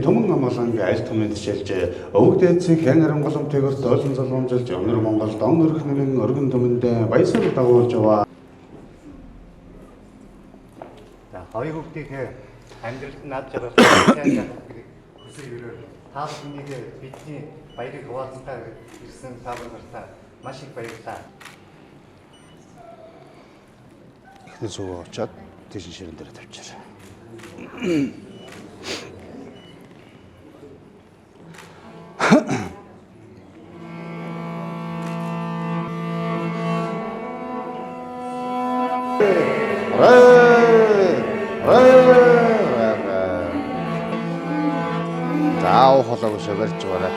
Төмөн амгалангийн аль түмэнд шилж өвөг дээдсийн хэн харамгаламтайгаар доолон залуумжилж өнөр Монголд он өрх нэмэн өргөн түмэндээ баясгал дагуулж яваа. За хоёр хүүхдийнхээ амьдралд наад жаргал хүсэж өрөөр та бүхнийг бидний баярыг хуваалцахаар ирсэн та бүхэндээ маш их баярлалаа. Эхнэр зүгөө очоод тийш ширэн дээр тавьчаар. Заав холоог шивэрч байгаа.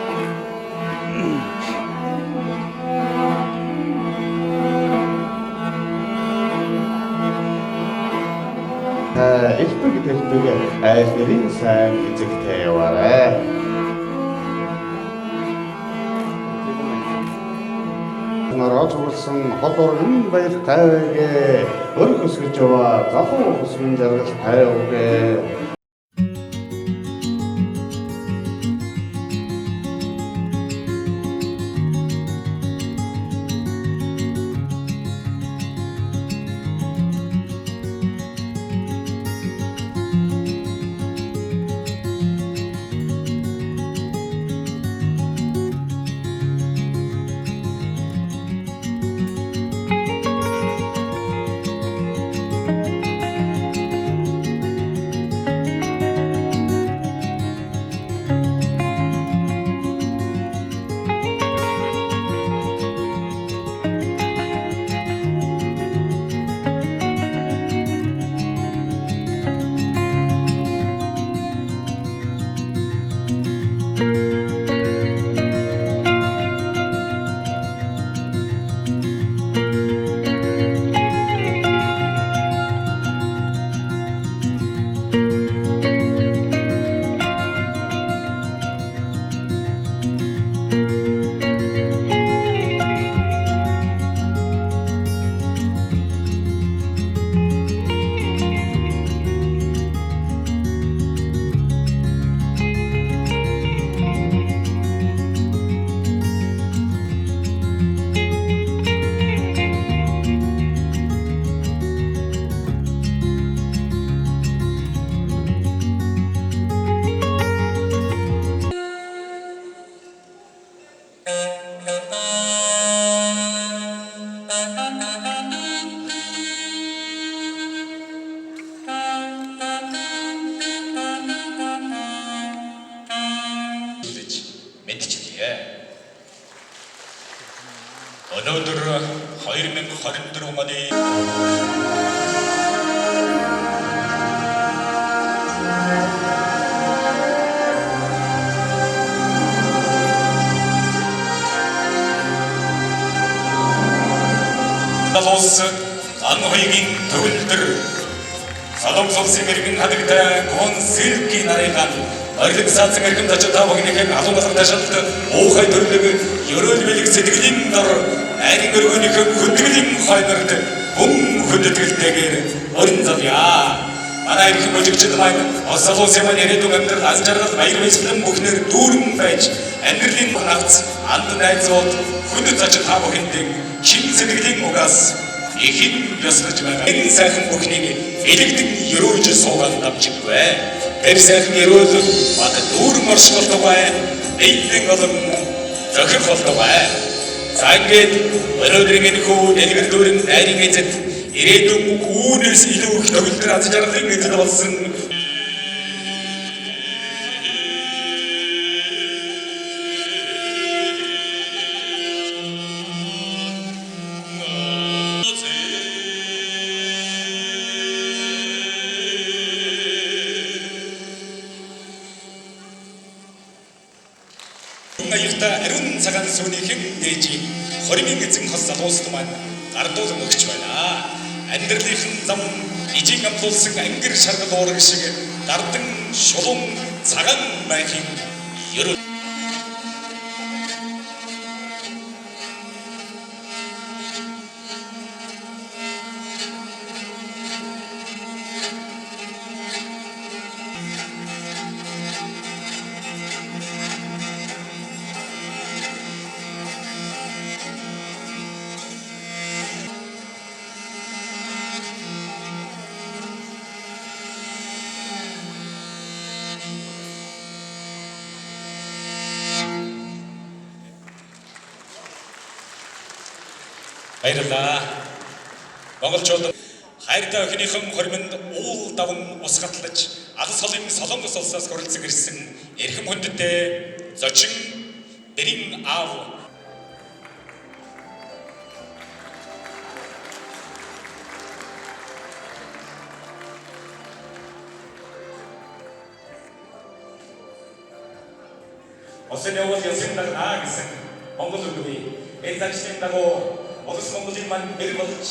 Элбэг дэлбэг айлэрийн сайн эзэгтэй яваарай. Нараа зурсан хол орон баяр тайваагээ өрх өсгөж яваа залуу хүсмэн жаргал тайваагээ. Өнөөдөр 2024 оны Улс анхойгийн төвлөр Солонгос улсын иргэн хадагтай гон сэлгийн нарийн Орилог саацсан эрхэм зочид та бүхнийхээ алуун газар ташаалд уухай төрлөг ерөөл бэлэг сэтгэлийн дор айрын өргөнийхөө хүндэтгэлийн хойнорд бүм хүндэтгэлтэйгээр өрн завья. Манай эрхэм бүжигчид маань Осол улсын маань ирээдүйн амьдрал аз жаргал баяр баясгалан бүхнээр дүүрэн байж амьдралын багц анд найзууд хүндэт зочид та бүхэндээ чин сэтгэлийн угаас ихэн ёслож байгаа. Энэ сайхан бүхнийг элэгдэн ерөөж суугаад давчихвэ. Тэр сайхан ерөөл бат дүүрэн оршуулгавай. Эйдэн олон зохих болтовай. За ингээд өнөөдрийн энэ хүү дэлгэр дүүрэн найрын эзэд ирээдүйн үүнээс илүү их төгөлдөр аз жаргалын эзэд болсон Гаярта ариун цагаан сүүнийхэн дээжи хоримын эзэн хос залуусд маань гардуулан өгч байна. Амьдралынхын зам ижиг амтулсан ангир шаргал уураг шиг дардан шулуун цагаан байхын ерөө баярлалаа. Монголчууд хайртай охиныхон хоримонд уул даван ус гатлаж алс холын солонгос улсаас хүрэлцэн ирсэн эрхэм хүндэттэй зочин Дэрийн аав Осын явуул ясын дагнаа гэсэн Монгол үгний энэ зочдын дагуу Улс Монголын маань бэр болж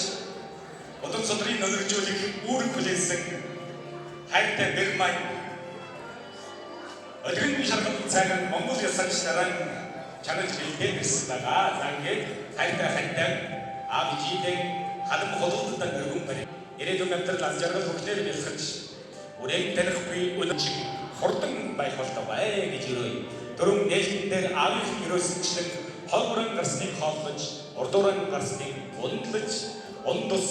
удам содрын өнөржүүлэх үүрэг хүлээсэн хайртай бэр маань өдрийн шаргал цагаан Монгол ясагч наран чанарч бэлдээ гэсэн байгаа. За ингээд хайртай аав ижидэн халам холуултад өргөн барь. Ирээдүйн амьдрал аз жаргал бүхнээр бэлсгэж үрэн танихгүй өнөч хурдан байх болтугай гэж өрөө. Дөрөв нээлтэн дээр аавын ерөөсчлэн холборон гарсныг хооллож урдууран гарсныг ундлаж ундус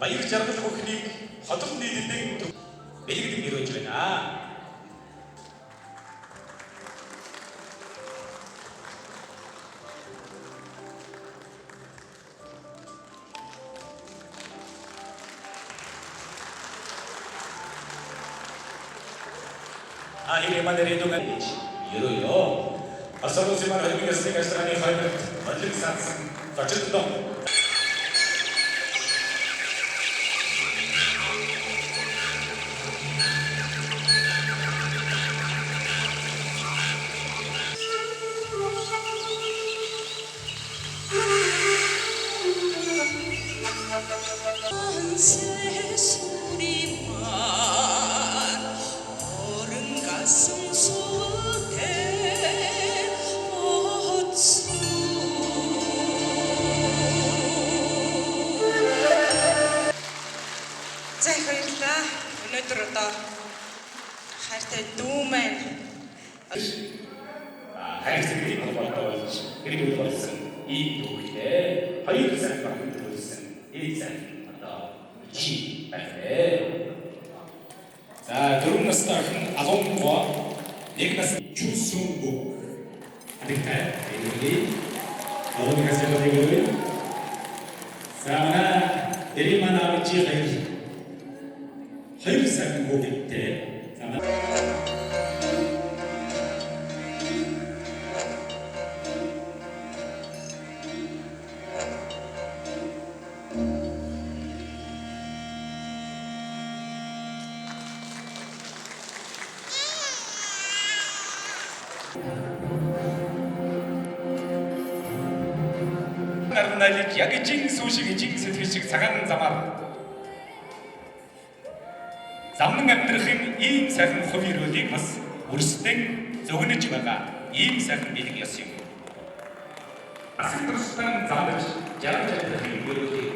баяр жаргал бүхнийг хотон нийтэд бэлэгдэн өрөөж байна. Ini mandiri itu kan yo asal usul mana hari ini sebagai seorang yang hebat majlis sangat kacau dong. Өнөөдөр одоо хайртай дүү маань хайрцагын холбоотой гэрэл болсон ийм дүүхтэй хоёр цаг багт төлсөн ийм цаг одоо чи байна. За дөрөв настай охин Алонго нэг нас чүсүнбү адигтай энэ Алонго сэдвэрийг сана Дэрийн чи хоёр цаг бүгдтэй замаа нарналик яг жин сүүшиг жин сэтгэшиг цагаан замаар замнан амьдрахын ийм сайхан хувь ирүүлийг бас Үрсдэн зөвгөнөж байгаа ийм сайхан бэлэг ёс юм. Асуултан замдаж жаргал жаргалын өрөөлийг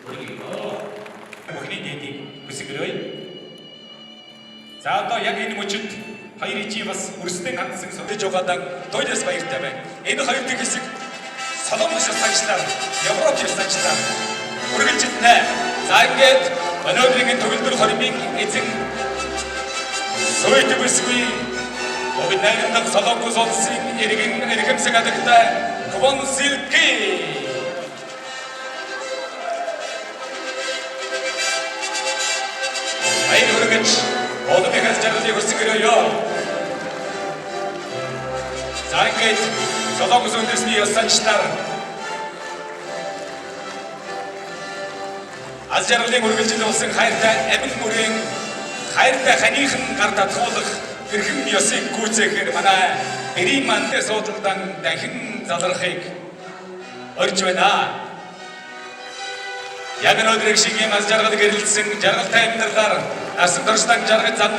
өргөё. Бүхний дэдийг хүсгэрэй. За одоо яг энэ мөчид хоёр ижи бас үрсдэн хандсан содж угаадан дойлоос баяртай байна. Энэ хоёр дэх хэсэг Солонгос цагчлаар Европ цагчлаар үргэлж байна. За ингээд өнөөдрийн төгөлдөр хоримын эзэн Соёт бүсгүй Обиднайндаг Солонгос улсын иргэн эрхэмсэг адагтай Kwon Sil-ki баяр хүргэж Одомихаас жаргалыг хүсгэрөөё. За ингээд Солонгос үндэсний ёс заншлаар аз жаргалын үргэлжлэл болсон хайртай амин мөрийн хайртай ханихан гар татгуулах эрхэм ёсыг гүйцээхээр манай гэрийн мантай суудлан дахин залрахыг орж байна. Яг өнөөдрийг шиг юм аз жаргал гэрэлтсэн жаргалтай амьдралаар насан туршдаа жаргал зам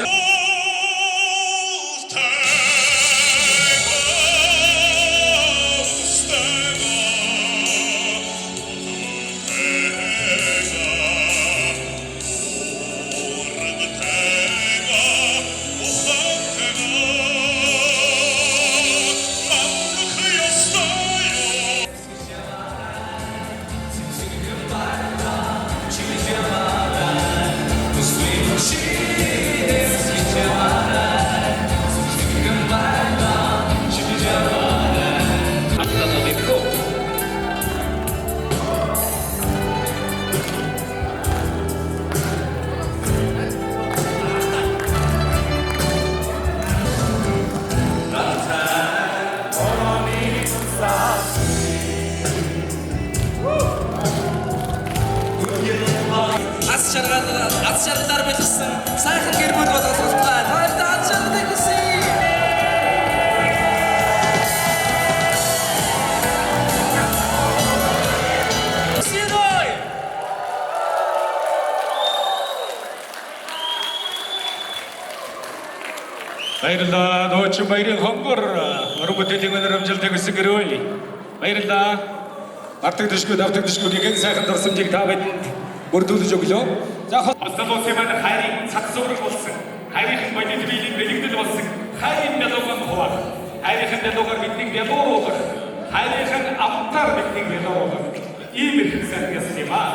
аз жаргалаар бэлгсэн сайхан гэр бүл болголцгаая. Хоёрт аз жаргалыг хүсье. Синой. баярлалаа. Нөөч баярын хонгор уран бүтээлийн өнөр амжилтыг хүсгэрөөе. Баярлалаа. Артагдшгүй давтагдшгүй гэгэн сайхан дурсамжийг та бидэнд бүрдүүлж өглөө. За хосол улсын маань хайрын цад зураг болсон. Хайрын бодит биеийн бэлэгдэл болсон. Хайрын бэлгэн хуваах. Хайрын бэлгээр бидний бэлгууруулах. Хайрын амтар бидний бэлгууруулах. Ийм их сайн яс юм аа.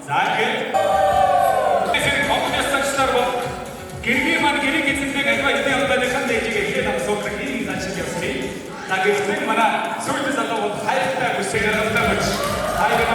За гээд энэ коммунист санчаар бол гэргийн маань гэрийн эзэнтэй альва эдийн албаныхан дэжигээ ихэд амсуулах ийм занчил явсан. За гээд манай сүйтгэл залуу бол хайртай хүсээр алдаа гэж хайрын